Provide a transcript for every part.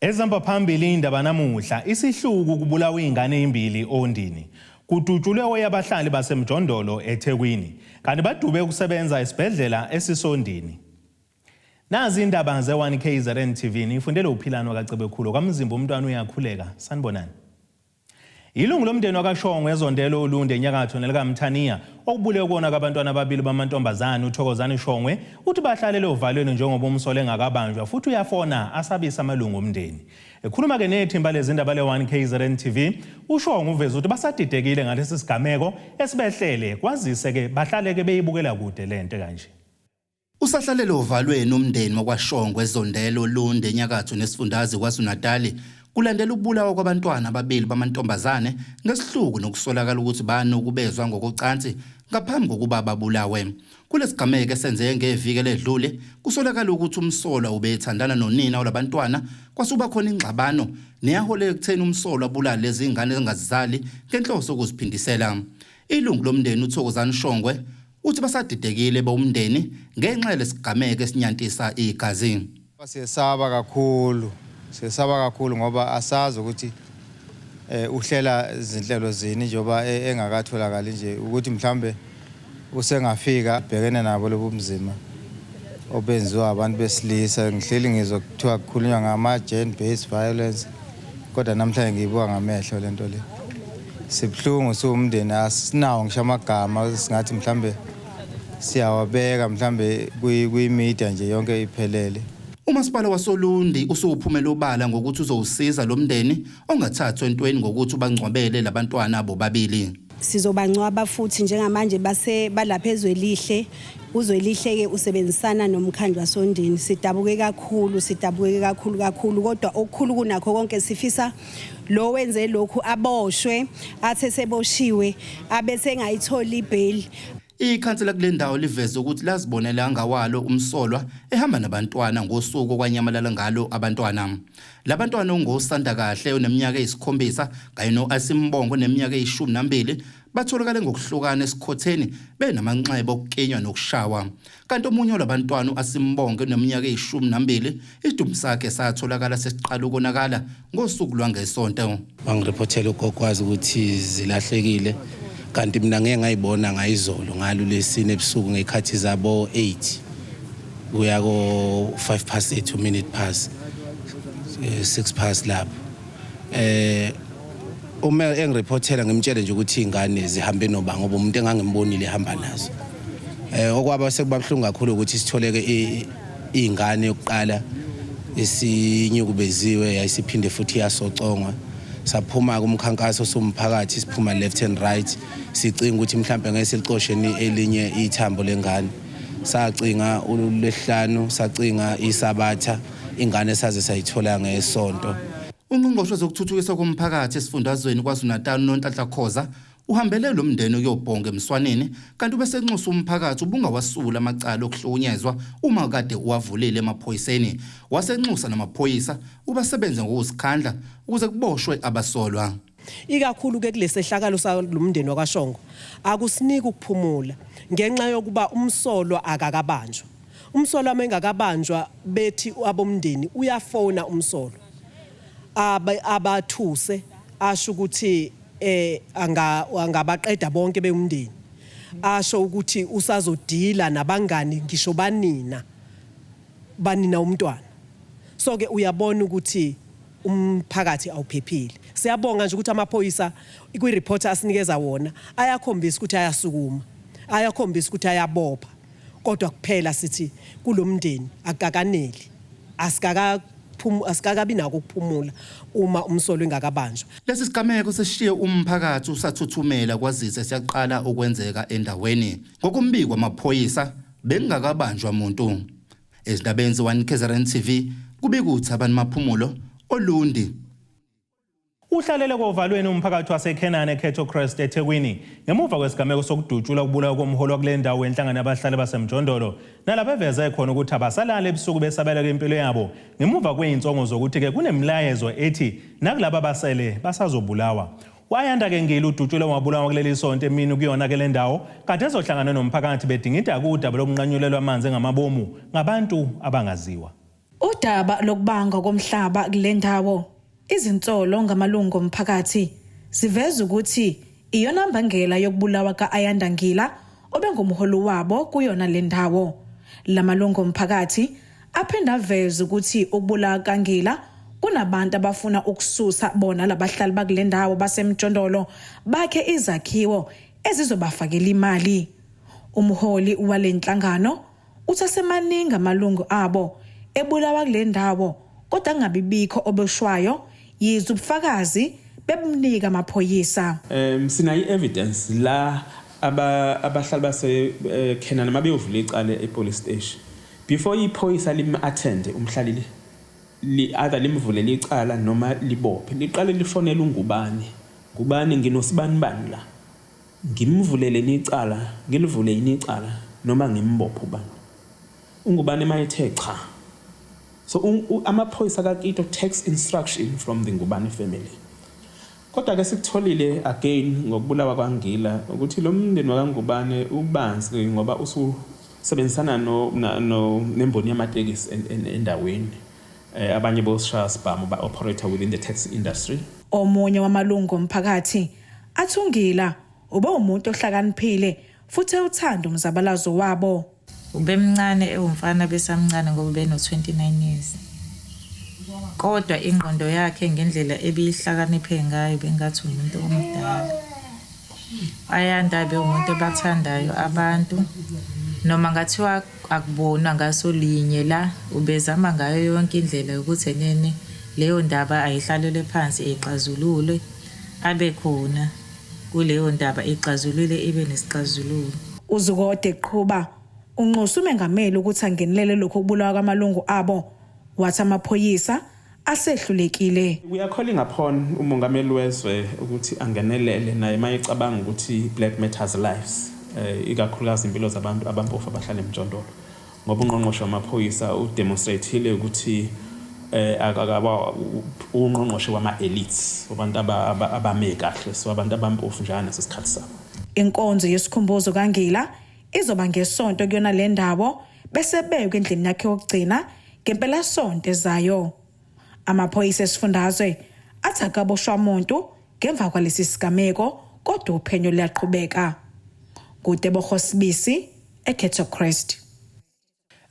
Ezamba phambili indaba namuhla isihluku kubulawa ingane ezimbili ondini. Kudutshulwe oyabahlali basemjondolo eThekwini kanti badube ukusebenza esibhedlela esisondini. Nazi indaba ze1KZNTV ifundele uphilano kaCebekhulu kamzimba umntwana uyakhuleka sanibonani. Ilungu lomndeni wakashongwe ezondelo olunde enyakatho nelikaMthaniya okubule ukona abantwana ababili bamantombazane uThokozani Shongwe uthi bahlalele uvalweni njengoba umsolo engakabanjwa futhi uyafona asabisa amalungu omndeni. Ekhuluma ke nethimba lezindaba le1KZNTV uShongwe uveza ukuthi basadidekile ngalesi sigameko esibehlele kwazise ke bahlale ke beyibukela kude lento kanje. Usahlalele uvalweni umndeni wakwaShongwe ezondelo olunde enyakatho nesifundazwe kwaZulu-Natal kulandela ukubulawa kwabantwana ababili bamantombazane ngesihluku nokusolakala ukuthi bani ukubezwa ngokucansi ngaphambi kokuba babulawe. Kulesigameko esenzeke ngeviki eledlule kusolakala ukuthi umsolo ubethandana nonina olabantwana kwasuba khona ingxabano neyaholela ekutheni umsolo abulala lezi ingane ezingazizali ngenhloso ukuziphindisela. Ilungu lomndeni uThokozani Shongwe uthi basadidekile bomndeni ngenxa yalesigameko esinyantisa igazi. Sesaba kakhulu ngoba asazi ukuthi uhlela izinhlelo zini njoba engakatholakali nje ukuthi mhlambe usengafika bhekene nabo lobumzima obenziwa abantu besilisa. Ngihleli ngizokuthiwa kukhulunywa ngama-gender based violence kodwa namhlanje ngiyibuka ngamehlo lento le. Sibhlungu siwumndeni asinawo ngisho amagama singathi mhlambe siyawabeka mhlambe kwi-media nje yonke iphelele. Umasipala waSolundi usuphumela obala ngokuthi uzowusiza lo mndeni ongathathwa entweni ngokuthi ubangcwabele labantwana abo babili. Sizobangcwaba futhi njengamanje base balapha ezwelihle uzwelihle ke usebenzisana nomkhandlu wasondini. Sidabuke kakhulu kodwa okukhulu kunakho konke sifisa lo wenze lokhu aboshwe athe seboshiwe abese ngayithola ibail. Ikhansela kule ndawo liveze ukuthi lazibonela ngawalo umsolwa ehamba nabantwana ngosuku kwanyamalala ngalo abantwana. Labantwana ongosanda kahle oneminyaka eyisikhombisa kanye noAsimbongo neminyaka eyi12 batholakala ngokuhlukana esikhotheni benamanxeba okukenywa nokushawa. Kanti omunye olabantwana uAsimbongo neminyaka eyi12 isidumbu sakhe satholakala sesiqala ukonakala ngosuku lwangesonto. Bangirepotela ukokwazi ukuthi zilahlekile. Kanti mina ngeke ngayibona ngayizolo ngalo lesine ebusuku ngekhathi zabo 8 kuya ko 8:05 minute past 6 lapho. Uma engireportela ngimtshele nje ukuthi ingane zihambe noba ngoba umuntu engangimbonile ehamba nazo. Okwaba sekubabhlungu kakhulu ukuthi sitholeke ingane yokuqala esinyukubeziwe yayisiphinde futhi yasocongwa. Saphuma kumkhankaso somphakathi siphuma left and right sicinga ukuthi mhlambe ngeke silicosheni elinye ithambo lengane. Sacinga uLwesihlanu sacinga iSabatha ingane saze sayithola ngesonto. Ungqongqoshe zokuthuthukiswa komphakathi esifundazweni kwaZulu-Natal noNhlanhla Khoza uhambele lo mndeni uyobhonga emswaneni kanti bese nxusa umphakathi ubungawasula amacala okuhlukunyezwa uma kade uwavulile emaphoyiseni wasenxusa namaphoyisa ubasebenza ngokuzikhandla ukuze kuboshwe abasolwa. Ikakhulu ke kulesehlakalo salomndeni wakwaShongwe akusiniki ukuphumula ngenxa yokuba umsolo akakabanjwa. Umsolo amengakabanjwa bethi abomndeni uyafona umsolo abathuse asho ukuthi angabaqeda bonke beumndeni asho ukuthi usazodila nabangani ngisho banina umntwana. So ke uyabona ukuthi umphakathi awuphephile. Siyabonga nje ukuthi amaphoyisa kwi-report asinikeza wona ayakhombisa ukuthi ayasukuma ayakhombisa ukuthi ayabopha kodwa kuphela sithi kulomndeni akakaneli asikakabi nako ukuphumula uma umsolo engakabanjwa. Lesi sigameko seshiye umphakathi usathuthumela kwazise siyaqala ukwenzeka endaweni. Ngokumbikwa amaphoyisa bengakabanjwa umuntu. Ezindabeni ze1KZNTV kubikuthi abantu maphumulo olundi. Uhlalele kovalweni umphakathi waseKenani eKhetho Crest eThekwini ngemuva kwesigameko sokudutshula ukubulawa komholo kule ndawo enhlangano yabahlali basemjondolo nalabo beveze khona ukuthi abasalala ebusuku besabela impilo yabo ngemuva kweinsongo zokuthi ke kunemlayezo ethi nakulabo abasele basazobulawa. Wayanda ke ngile udutshule wabulawa kuleli sonto emini kuyona ke le ndawo kade ezohlangana nomphakathi bedinga idaba udaba lokunqanyulelwa amanzi ngamabomu ngabantu abangaziwa. Udaba lokubanga komhlaba kule ndawo izinsolo ngamalungu omphakathi siveza ukuthi iyona mbangela yokubulawa kaAyandangila obengumholi wabo kuyona le ndawo. Lamalungu omphakathi aphinda aveza ukuthi ukubulawa kaNgila kunabantu abafuna ukususa bona labahlali bakule ndawo basemjondolo bakhe izakhiwo ezizobafakela imali. Umholi walenhlangano uthi asemaningi amalungu abo ebulawa kule ndawo kodwa ngabibikho obeshwayo yize ubufakazi bebumnika amaphoyisa. Sina evidence la abahlali base Kenana mabeyovula icala epolice station before iphoyisa lim-attend umhlali either limvule licala noma libophe liqale lifonela ngubani nginosibani la ngimvulele licala ngilivule icala noma ngimbophe ubani ungubani mayethe cha. So amaphoyisa kakito takes instruction from the Ngubane family. Kodwa ke sikutholile again ngokubulawa kwaNgila ukuthi lo mndeni wakaNgubane ubanzi ngoba usebenzisana nemboni yamatekisi endaweni. Abanye bosishaya sibhamu ba operator within the taxi industry. Omunye wamalungu omphakathi athungila ube umuntu ohlakaniphile futhi uthanda umzabalazo wabo. Ubemncane umfana besamncane ngoba beno 29 years. Kodwa ingqondo yakhe ngendlela ebihlakaniphe ngayo bengathi umuntu omdala. Ayandabe umuntu abathandayo abantu noma ngathiwa akubona ngaso linye la ubezama ngayo yonke indlela ukuthi enene leyo ndaba ayihlalele phansi exazulule abe khona kuleyo ndaba exazulule ibe nesixazululo. Uzukode qhuba unxusa umengameli ukuthi angenelele lokho kubulawa kwamalungu abo wathi amaphoyisa asehlulekile. We are calling upon umongameli wezwe ukuthi angenelele naye mayecabanga ukuthi black matters lives ikakhulukazi impilo zabantu abampofu abahlala emjondolo ngoba ungqongqoshe wamaphoyisa udemonstrateile ukuthi akaba ungqongqoshe wama-elites abantu abame kahle so abantu abampofu njalo nasesikhathi sabo. Inkonzo yesikhumbuzo kaNgila izoba ngesonto kuyona le ndawo bese beke endlini yakhe yokugcina ngempela sonto ezayo. Amaphoyisa esifundazwe athi akaboshwa umuntu ngemva kwalesi sigameko kodwa uphenyo liyaqhubeka. Kudebo Sibisi eKhetho Crest.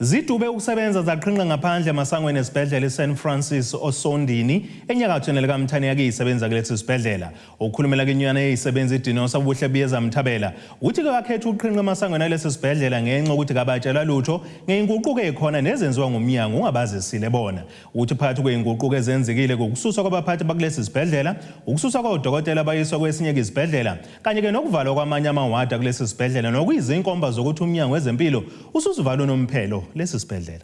Zidube ukusebenza zaqhinqa ngaphandle emasangweni esibhedlela eSan Francis osondini enyakatho nelikaMthani yakisebenza kulesi sibhedlela. Ukukhulumela kenyana eyisebenza iDinosa ubuhle biyeza Mthabela uthi kwakhetha uqhinqa emasangweni alesi sibhedlela ngenxa ukuthi kabatshelwa lutho ngeinguquko ekhona nezenziwa ngumnyango ungabazisile bona. Uthi phakathi kweinguquko ezenzekile ngokususwa kwabaphathi bakulesi sibhedlela ukususwa kodokotela bayiswa kwesinye isibhedlela kanye ke nokuvalwa kwamanye amawadi kulesi sibhedlela nokuyizinkomba zokuthi umnyango wezempilo ususuvalo nomphelo lesi sibhedlela.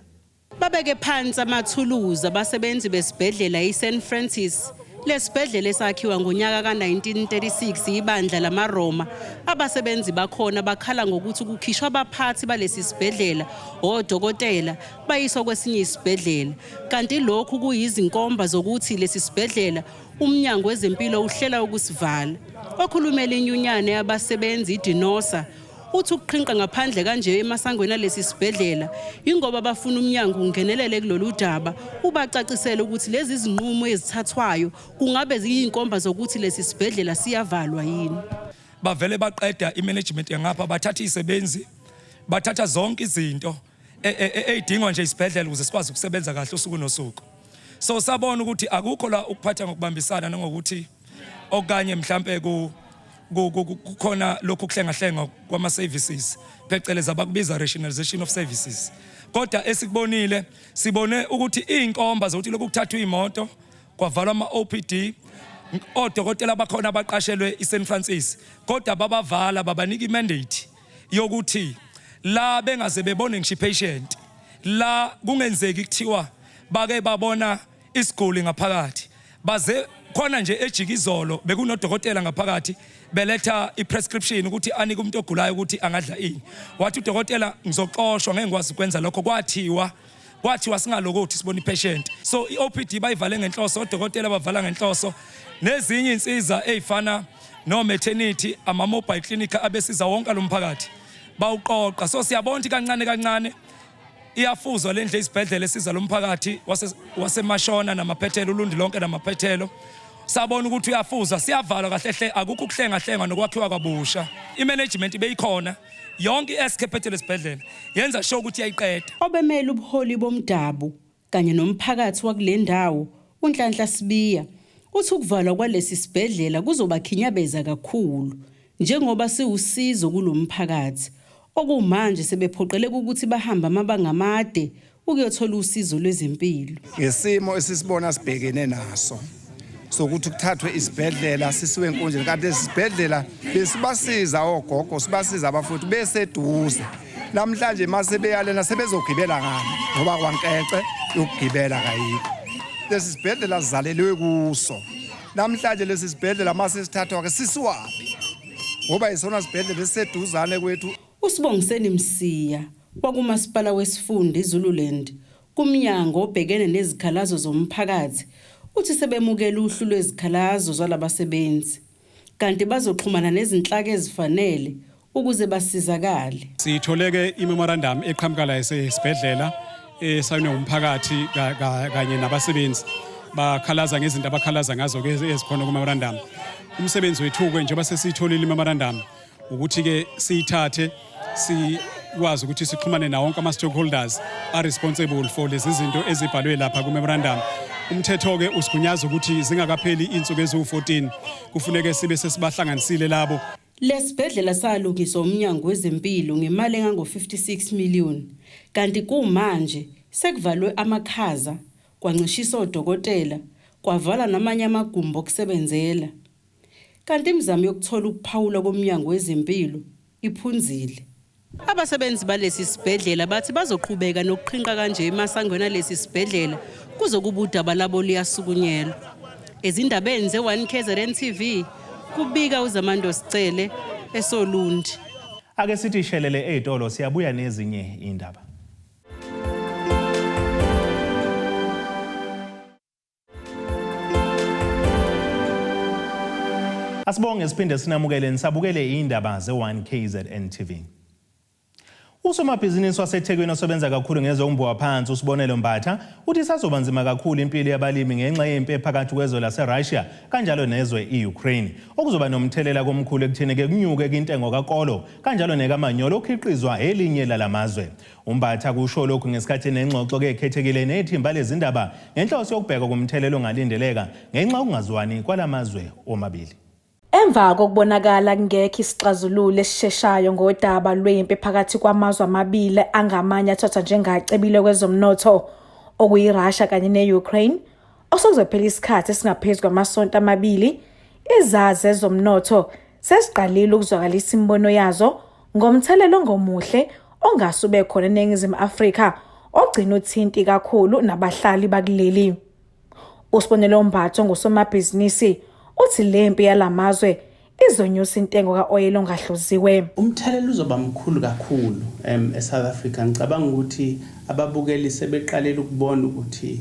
Babeke phansi amathuluzi abasebenzi besibhedlela iSan Francis. Lesibhedlela esakhiwa ngonyaka ka1936 ibandla lamaRoma. Abasebenzi bakhona bakhala ngokuthi kukhishwa abaphathi balesi sibhedlela odokotela bayiswa kwesinye isibhedlela. Kanti lokhu kuyizinkomba zokuthi lesi sibhedlela umnyango wezempilo uhlela ukusivala. Okhulumela inyunyane yabasebenzi iDinosa uthi ukuqhinqa ngaphandle kanje emasangweni alesi sibhedlela ingoba bafuna umnyango ungenelele kulolu daba ubacacisela ukuthi lezi zinqumo ezithathwayo kungabe ziyinkomba zokuthi lesi sibhedlela siyavalwa yini. Bavele baqeda imanagement yangapha bathatha izisebenzi bathatha zonke izinto edingwa nje isibhedlela ukuze sikwazi ukusebenza kahle usuku nosuku. So sabona ukuthi akukho la ukuphatha ngokubambisana ngokuthi okanye mhlambe kukhona lokhu kuhlengahlenga kwama services pheceleza abakubiza rationalization of services. Kodwa esikubonile sibone ukuthi inkomba zokuthi lokhu kuthathwa imoto kwavalwa ama OPD odokotela bakhona abaqashelwe iSan Francis kodwa babavala babanika imandate yokuthi la bengaze bebone ngisho patient la kungenzeki kuthiwa bake babona isiguli ngaphakathi baze khona nje ejikizolo bekunodokotela ngaphakathi beletha iprescription ukuthi anike umuntu ogulayo ukuthi angadla ini. Wathi udokotela ngizoxoshwa ngeke ngikwazi ukwenza lokho kwathiwa singalokuthi sibone ipatient. So iOPD bayivale ngenhloso odokotela bavala ngenhloso nezinye insiza ezifana no maternity ama mobile clinic abesiza wonke lo mphakathi bawuqoqa. So siyabona ukuthi kancane iyafuzwa lendle isibhedlela esiza lomphakathi wasemashona namaphethelo ulundi lonke namaphethelo sabona ukuthi uyafuzwa siyavalwa kahle akukho ukuhlenga nokwakhiwa kabusha imanagement ibeyikhona yonke iescape lesibhedlela yenza sure ukuthi yayiqeda obemela ubuholi bomdabu kanye nomphakathi wakulendawo uNhlanhla Sibiya uthi ukuvalwa kwalesi sibhedlela kuzobakhinyabeza kakhulu njengoba siwusizo kulomphakathi okumanje sebephoqeleka ukuthi bahamba amabanga amade ukuyothola usizo lwezempilo ngesimo esisibona sibhekene naso sokuthi kuthathwe isibhedlela sisiwe enkonjeni kanti isibhedlela besibasiza ogogo sibasiza abafuthi beseduze namhlanje mase beyalena sebezogibela ngani ngoba kwankece ukugibela kayikho lesi sibhedlela sizalelwe kuso namhlanje lesi sibhedlela mase sithathwa ke sisiwapi ngoba isona sibhedlela esiseduzane kwethu uSibongiseni Msiya kwakumasipala wesifunda iZululand kumnyango obhekene nezikhalazo zomphakathi uthi sebemukela uhlu lwezikhalazo zalabasebenzi kanti bazoxhumana nezinhlaka ezifanele ukuze basizakale sitholeke imemorandum eqhamuka la esibhedlela esayinwe umphakathi kanye nabasebenzi bakhalaza ngezinto abakhalaza ngazo ke ezikhona ku memorandum umsebenzi wethu ke njengoba sesitholile imemorandum ukuthi ke siyithathe sikwazi ukuthi sixhumane na wonke ama-stakeholders are responsible for lezi zinto ezibhalwe lapha ku memorandum umthetho ke usigunyaza ukuthi zingakapheli insuku eziwu14 kufuneke sibe sesibahlanganisile labo lesibhedlela salungiswa umnyango wezempilo ngemali engango56 million kanti kumanje sekuvalwe amakhaza kwancishiswa odokotela kwavala namanye amagumbi okusebenzela kanti imizamo yokuthola ukuphawula komnyango wezempilo iphunzile abasebenzi balesi sibhedlela bathi bazoqhubeka nokuqhinqa kanje emasangweni lesi sibhedlela kuzokuba udaba labo liyasukunyelwa ezindabeni ze1KZNTV kubika uZamando Sicele eSolundi ake sithi shelele ezitolo siyabuya nezinye indaba Asibonge siphinde sinamukele nisabukele indaba ze1KZNTV Usomabhizinisi waseThekwini osebenza kakhulu ngezombo phansi uSibonelo Mbatha uthi sazoba nzima kakhulu impilo yabalimi ngenxa yempi phakathi kwezwe laseRussia kanjalo nezwe eUkraine okuzoba nomthelela komkhulu ekutheni ke kunyuke intengo kakolo kanjalo nekamanyolo okhiqizwa elinye lalamazwe Umbatha kusho lokhu ngesikhathi nengxoxo ke ekhethekile nethimba lezindaba ngenhloso yokubheka kumthelelo ongalindeleka ngenxa ukungazwani kwalamazwe omabili Emva kokubonakala ngekho isixazululo esisheshayo ngodaba lwempi phakathi kwamazwe amabili angamanye athatha njengacebile kwezomnotho okuyiRussia kanye neUkraine osokuzophela isikhathi esingaphezulu kwamasonto amabili izazi ezomnotho sesiqalile ukuzwakalisa imbono yazo ngomthelelo ongomuhle ongasube khona eNingizimu Afrika ogcina uthinti kakhulu nabahlali bakuleli uSibonelo Mbatha ngosomabhizinisi uthi lempi yalamazwe izonyusa intengo kaoil ongahluziwe umthelelo uzoba mkhulu kakhulu eSouth Africa ngicabanga ukuthi ababukeli sebeqalela ukubona ukuthi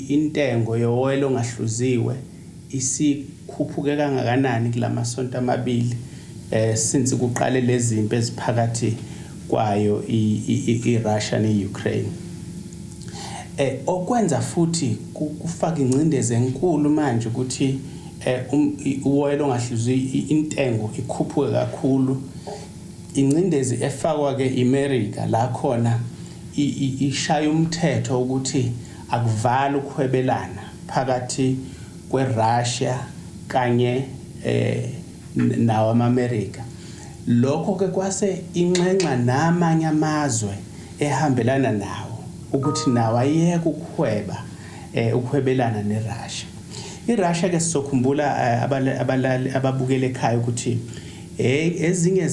intengo yeoil ongahluziwe isikhuphuke kangakanani kulamasonto amabili since kuqale lezi zimpi eziphakathi kwayo iRussia neUkraine okwenza futhi kufaka ingcindezi enkulu manje ukuthi uoil ongahluzi intengo ikhuphuke kakhulu ingcindezi efakwa ke eAmerica la khona ishaya umthetho ukuthi akuvala ukuhwebelana phakathi kweRussia kanye nawo amaAmerica lokho ke kwase inxenxa namanye amazwe ehambelana nawo ukuthi nawo ayeke ukuhwebelana neRussia iRussia ke sizokhumbula abalali ababukele ekhaya ukuthi ezinye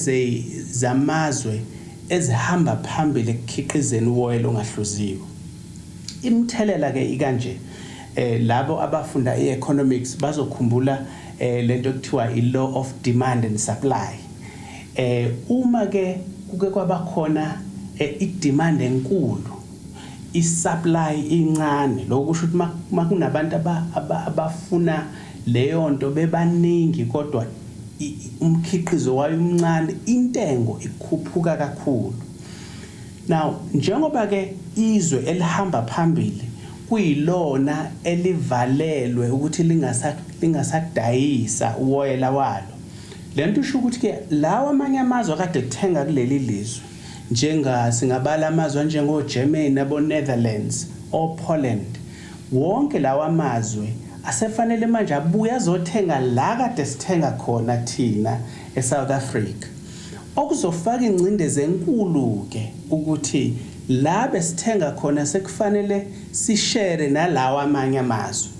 zamazwe ezihamba phambili ekukhiqizeni uoil ongahluziwe imthelela ke ikanje labo abafunda eeconomics bazokhumbula lento ekuthiwa ilaw of demand and supply uma ke kuke kwabakhona idemand enkulu isupply incane lokusho ukuthi makunabantu abafuna leyo nto bebaningi kodwa umkhiqizo wayo umncane intengo ikhuphuka kakhulu Now njengoba ke izwe elihamba phambili kuyilona elivalelwe ukuthi lingasadayisa uwoyela walo. Lento isho ukuthi ke lawa amanye amazwe akade kuthenga kuleli lizwe singabala amazwe njengo Germany nabo Netherlands o Poland, wonke lawa amazwe asefanele manje abuya azothenga la kade sithenga khona thina eSouth Africa, okuzofaka ingcindezi enkulu ke ukuthi la besithenga khona sekufanele sishare nalawa amanye amazwe.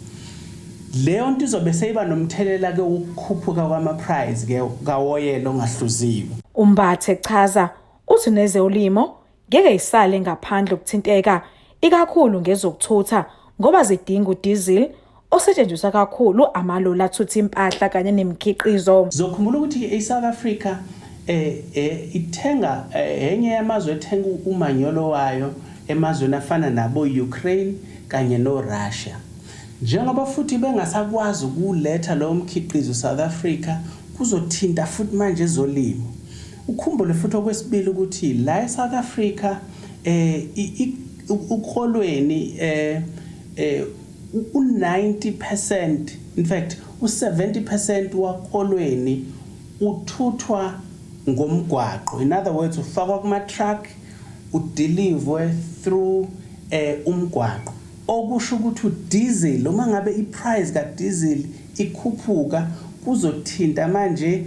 Leyo nto izobe seyiba nomthelela ke ukukhuphuka kwama price ke kawoyela ongahluziwe. Umbathe chaza uthi nezolimo ngeke isale ngaphandle ukuthinteka ikakhulu ngezokuthutha ngoba zidinga udiesel osetshenziswa kakhulu amaloli athutha impahla kanye nemikhiqizo. Zokhumbula ukuthi eSouth Africa ithenga enye yamazwe ethenga umanyolo wayo emazweni afana nabo Ukraine kanye no Russia. Njengoba futhi bengasakwazi ukuletha lo mkhiqizo South Africa kuzothinta futhi manje ezolimo. Ukhumbule futhi okwesibili ukuthi la eSouth Africa ukolweni u90%, in fact u70% wakolweni uthuthwa ngomgwaqo. In other words, ufakwa kuma truck udeliver through umgwaqo. Okusho ukuthi udiesel uma ngabe iprice ka diesel ikhuphuka kuzothinta manje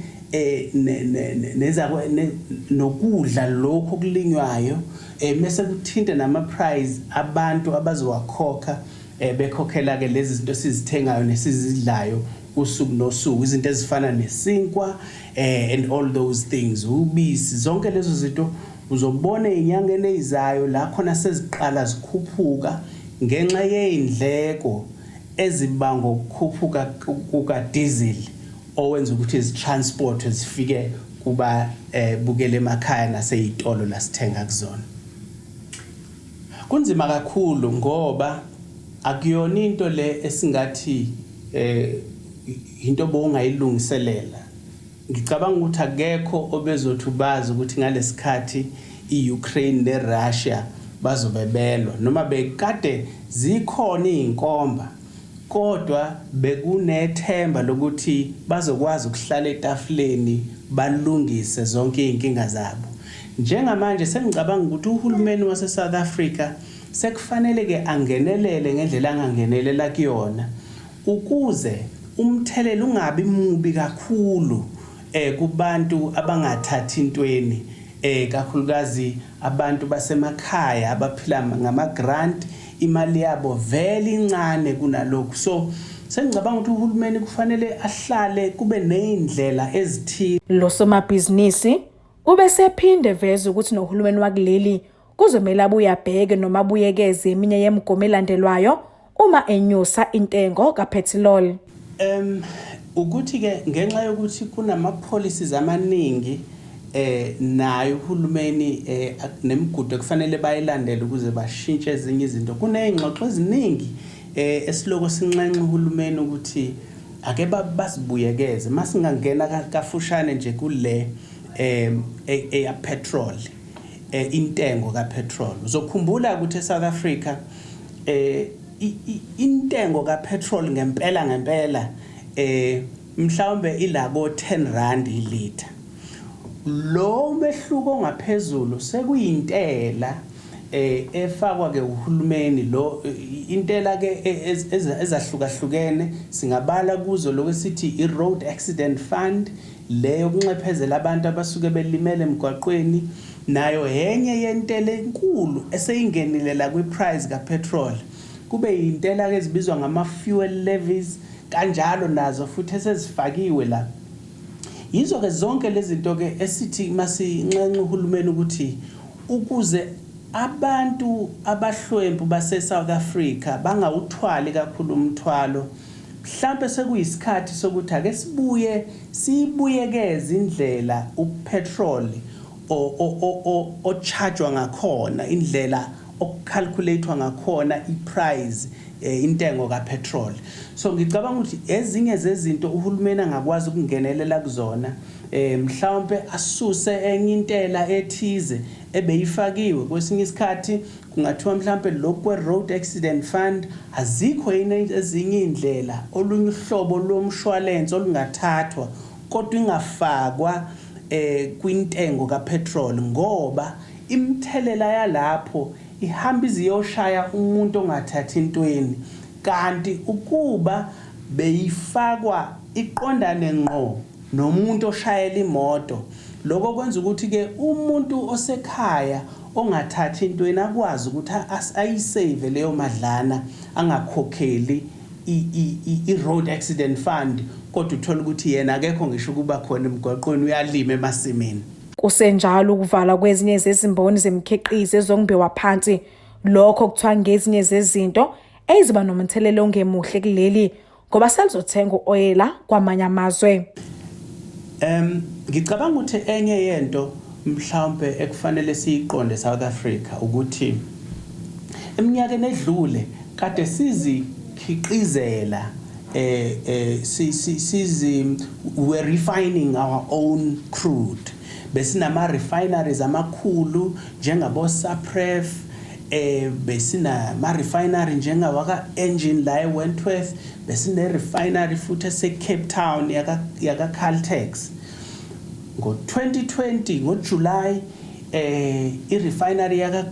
nokudla lokho kulinywayo mase kuthinta nama price abantu abazowakhokha bekhokhela ke lezi zinto sizithengayo nesizidlayo usuku nosuku, izinto ezifana nesinkwa and all those things, ubisi, zonke lezo zinto uzobona inyangeni ezizayo la khona seziqala zikhuphuka ngenxa yeindleko ezibanga ukukhuphuka kuka diesel owenza ukuthi izitransport zifike kuba bukele emakhaya nasezitolo lasithenga kuzona. Kunzima kakhulu ngoba akuyona into le esingathi into bongayilungiselela. Ngicabanga ukuthi akekho obezothi bazi ukuthi ngalesikhathi iUkraine neRussia bazobebelwa noma bekade zikhona izinkomba, kodwa bekunethemba lokuthi bazokwazi ukuhlala etafuleni balungise zonke izinkinga zabo. Njengamanje sengicabanga ukuthi uhulumeni wase South Africa sekufanele ke angenelele ngendlela angangenelela kuyona ukuze umthelelo ungabi mubi kakhulu kubantu abangathathi intweni, kakhulukazi abantu basemakhaya abaphila ngama grant, imali yabo vele incane kunalokho. So sengicabanga ukuthi uhulumeni kufanele ahlale kube nezindlela ezithile. Lo somabhizinisi ube sephinde veze ukuthi nohulumeni wakuleli kuzomela abuyabheke noma abuyekeze eminye yemigomo elandelwayo uma enyusa intengo kapetrol. Ukuthi ke ngenxa yokuthi kunama policies amaningi nayo uhulumeni nemigudu ekufanele bayilandele ukuze bashintshe ezinye izinto. Kunezingxoxo eziningi esiloko sinxenxa uhulumeni ukuthi ake basibuyekeze masingangena kafushane nje kule eya petrol, intengo kapetrol. Uzokhumbula ukuthi eSouth Africa intengo kapetrol ngempela mhlawumbe ilako 10 rand ilitha. Lo mehluko ngaphezulu sekuyintela efakwa ke uhulumeni, lo intela ke ezahlukahlukene singabala kuzo lokusithi i-road accident fund leyo kunxephezela abantu abasuke belimele emgwaqweni, nayo yenye yentela enkulu eseyingenile la kwi-price kapetrol. Kube intela ke ezibizwa ngama fuel levies kanjalo nazo futhi esezifakiwe la. Yizo ke zonke lezi zinto ke esithi masinxenxa uhulumeni ukuthi ukuze abantu abahlwempu base South Africa bangawuthwali kakhulu umthwalo, mhlambe sekuyisikhathi sokuthi ake sibuyekeze indlela upetrol o chargewa ngakhona, indlela okucalculatewa ngakhona iprice intengo kapetrol. So ngicabanga ukuthi ezinye zezinto uhulumeni angakwazi ukungenelela kuzona mhlawumbe asuse enye intela ethize ebeyifakiwe kwesinye isikhathi kungathiwa mhlawumbe lokwe road accident fund azikho ezinye indlela olunye uhlobo lomshwalense olungathathwa kodwa ingafakwa kwintengo kapetrol ngoba imthelela yalapho ihamba iziyoshaya umuntu ongathathi intweni kanti ukuba beyifakwa iqondane ngqo nomuntu oshayela imoto lokho kwenza ukuthi ke umuntu osekhaya ongathathi intweni akwazi ukuthi ayisave leyo madlana angakhokheli i-road accident fund kodwa uthola ukuthi yena akekho ngisho kuba khona emgwaqweni uyalima emasimini. Kusenjalo ukuvala kwezinye zezimboni zemikhiqizo ezongibekwa phansi lokho kuthiwa ngezinye zezinto eziba nomthelelo ongemuhle kuleli ngoba selizothenga uoyela kwamanye amazwe. Ngicabanga ukuthi enye yento mhlawumbe ekufanele siyiqonde South Africa ukuthi eminyakeni edlule kade sizikhiqizela we're refining our own crude. Besinama refineries amakhulu njengabo Sapref besina refinery njengawaka engine la eWentworth besine refinery futhi ese Cape Town yaka Caltex. Ngo-2020 ngoJuly i-refinery yaka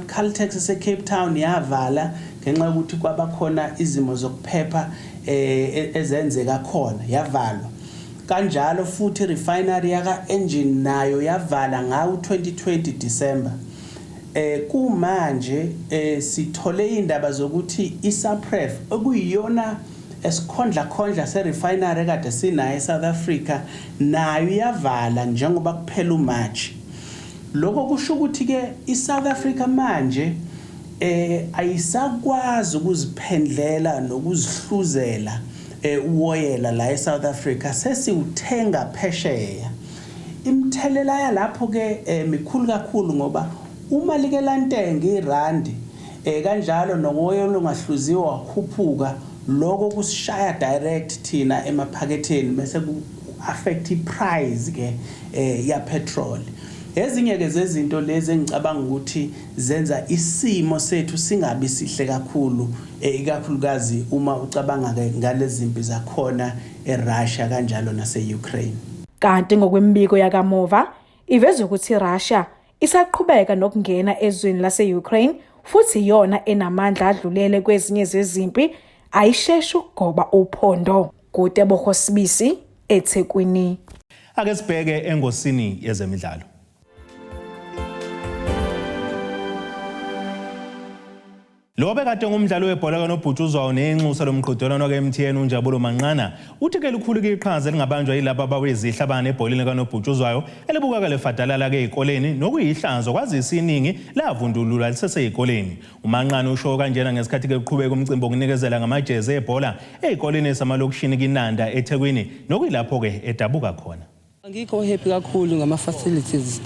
Caltex ese Cape Town yavala ngenxa yokuthi kwabakhona izimo zokuphepha ezenzeka khona yavalwa. Kanjalo futhi refinery yaka engine nayo yavala ngawo 2020 December. Kumanje sithole indaba zokuthi iSapref okuyiyona esikhondla se refinery kade sinayo eSouth Africa nayo yavala njengoba kuphela uMarch. Lokho kusho ukuthi ke iSouth Africa manje ayisakwazi ukuziphendlela nokuzihluzela uoyela la eSouth Africa sesiuthenga phesheya. Imthelela yalapho ke mikhulu kakhulu ngoba uma like lantenga irandi kanjalo nomoyela ongahluziwa wakhuphuka lokho kusishaya direct thina emaphaketheni bese ku affect iprice ke ya petrol. Ezinye ke zezinto lezi engicabanga ukuthi zenza isimo sethu singabi sihle kakhulu ikakhulukazi uma ucabanga ke ngalezi zimpi zakhona eRussia kanjalo naseUkraine. Kanti ngokwembiko yakamuva iveza ukuthi iRussia isaqhubeka nokungena ezweni laseUkraine futhi yona enamandla adlulele kwezinye zezimpi ayisheshe ukugoba uphondo. Kude bokhosibisi eThekwini. Ake sibheke engosini yezemidlalo. Lo bekade ngumdlalo webhola kanobhutshuzwayo nenxusa lomqhudelwano kaMTN uNjabulo Manqana uthi ke likhulu ke iqhaza elingabanjwa yilabo abawezihla ebholeni kanobhutshuzwayo elibukeka lefadalala ke ezikoleni nokuyihlanzo kwazisa iningi lavundulula liseseyikoleni. uManqana usho kanjena ngesikhathi ke kuqhubeka umcimbi okunikezela ngamajezi ebhola ezikoleni esamalokishini kiNanda eThekwini nokuyilapho ke edabuka khona. Ngikho happy kakhulu ngama facilities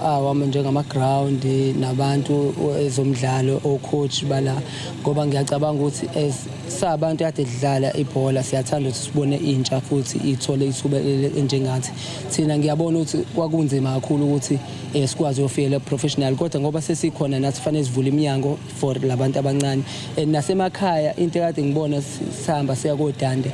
awami njengama ground nabantu ezomdlalo ocoach bala ngoba ngiyacabanga ukuthi sabantu kade dlala ibhola siyathanda ukuthi sibone intsha futhi ithole ithuba enjengathi thina ngiyabona ukuthi kwakunzima kakhulu ukuthi sikwazi ukufika professional kodwa ngoba sesikhona nathi fanele sivule iminyango for labantu abancane nasemakhaya into kade ngibona sihamba siya kodande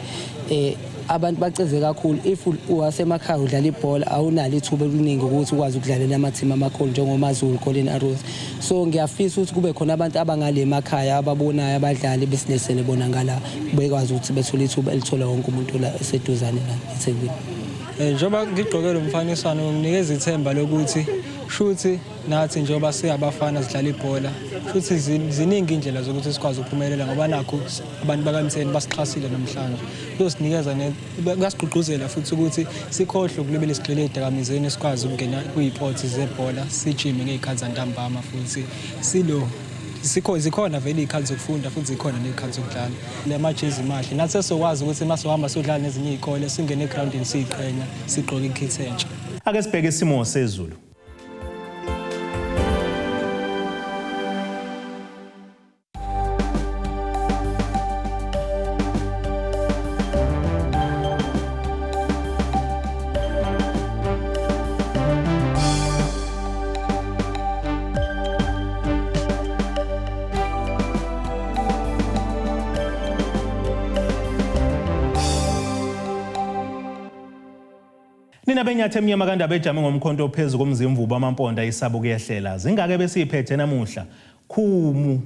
abantu baceze kakhulu if wasemakhaya udlala ibhola awunalo ithuba eliningi ukuthi ukwazi ukudlalela amathimi amakhulu njengoMazulu Golden Arrows. So ngiyafisa ukuthi kube khona abantu abangale emakhaya ababonayo abadlali besinesele bona ngala bekwazi ukuthi bethole ithuba elithola wonke umuntu la eseduzane la eThekwini. Njengoba ngigqokela umfaniswano nginikeza ithemba lokuthi shuthi nathi njengoba siyabafana sidlala ibhola futhi ziningi indlela zokuthi sikwazi ukuphumelela ngoba nakho abantu bakaMTN basixhasile namhlanje. Kuyosinikeza kuyasiqhugquzela futhi ukuthi sikhohle ukulibela isigxile edakamizeni sikwazi ukungena kwiipoti zebhola sijime ngezikhathi zantambama futhi zikhona vele izikhathi zokufunda futhi zikhona nezikhathi zokudlala. Le majezi mahle nathi sesokwazi ukuthi masohamba sodlala nezinye izikole singene egroundini siqhenya sigqoke ikit entsha. Ake sibheke isimo sezulu. Nina benyathe emnyama kandaba ejame ngomkhonto ophezulu komzimvubu amamponda isaba kuyehlela. Zingake besiphethe namuhla. Khumu